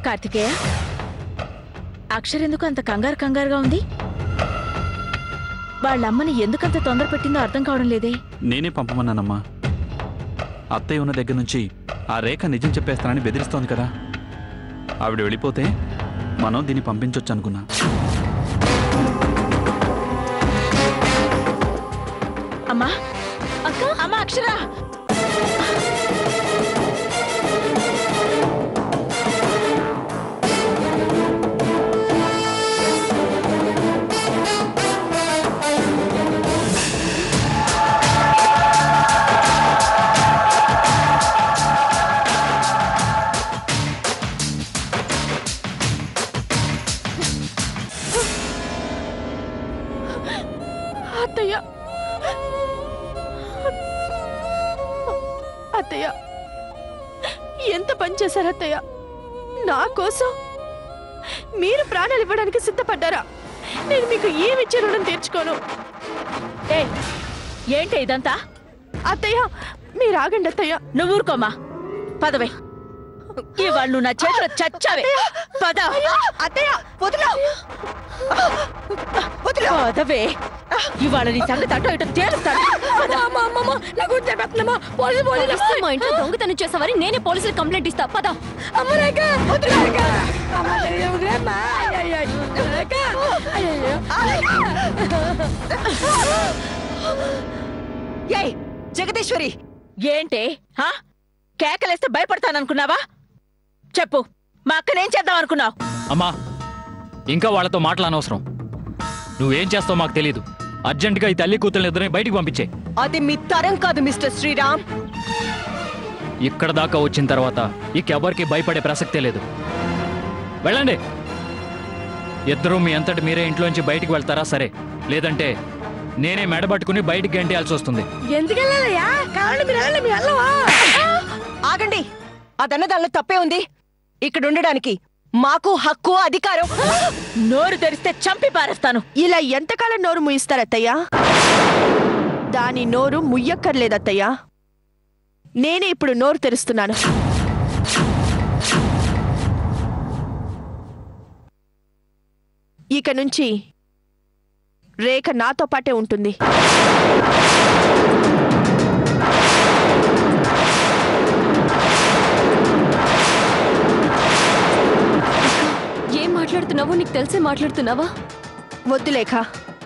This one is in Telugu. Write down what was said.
కార్తికేయ, అక్షరెందుకు అంత కంగారుగా ఉంది? వాళ్ళమ్మని ఎందుకంత తొందర పెట్టిందో అర్థం కావడం లేదే. నేనే పంపమన్నానమ్మా. అత్తయ్య ఉన్న దగ్గర నుంచి ఆ రేఖ నిజం చెప్పేస్తానని బెదిరిస్తోంది కదా. ఆవిడ వెళ్ళిపోతే మనం దీన్ని పంపించొచ్చు అనుకున్నా. అమ్మా, అక్క, అమ్మా అక్షర, అత్తయ్య, అత్తయ్య, ఎంత పని చేశారు అత్తయ్య? నా కోసం మీరు ప్రాణాలు ఇవ్వడానికి సిద్ధపడ్డారా? నేను మీకు ఏమిచ్చే రుణం తీర్చుకోను. ఏంటి ఇదంతా? అత్తయ్య, మీరు ఆగండి అత్తయ్య. నువ్వు ఊరుకోమా, పదవే. ఇవాళ నువ్వు నా చేతిలో చచ్చావే. పద అత్తయ్య, పదవే. ఇవాళ నీ సంగతి అటో ఇటో తేలుస్తాను. మా ఇంట్లో దొంగతనం చేసావని నేనే పోలీసులకు కంప్లైంట్ ఇస్తా. పద. జగదీశ్వరి, ఏంటి కేకలేస్తే భయపడతాననుకున్నావా? చెప్పు, మా అక్కనేం చేద్దాం అనుకున్నావు? అమ్మా, ఇంకా వాళ్ళతో మాట్లాడనవసరం. నువ్వేం చేస్తావు మాకు తెలీదు. అర్జెంటుగా ఈ తల్లి కూతుర్ని ఇద్దరిని బయటికి పంపించే. అది మీ తరం కాదు మిస్టర్ శ్రీరామ్. ఇక్కడ దాకా వచ్చిన తర్వాత ఇంకెవరికి భయపడే ప్రసక్తే లేదు. వెళ్ళండి. ఇద్దరూ మీ అంతటి మీరే ఇంట్లోంచి బయటికి వెళ్తారా? సరే, లేదంటే నేనే మెడబట్టుకుని బయటికి గంటేయాల్సి వస్తుంది. ఆగండి. అదన్నదానిలో తప్పే ఉంది. ఇక్కడ ఉండడానికి మాకు హక్కు, అధికారం. నోరు తెరిస్తే చంపి పారేస్తాను. ఇలా ఎంతకాలం నోరు ముయిస్తారత్తయ్యా? దాని నోరు ముయ్యక్కర్లేదత్తయ్యా. నేనే ఇప్పుడు నోరు తెరుస్తున్నాను. ఇక నుంచి రేఖ నాతో పాటే ఉంటుంది. ఏం మాట్లాడుతున్నావో నీకు తెలిసే మాట్లాడుతున్నావా? వద్దు లేఖ,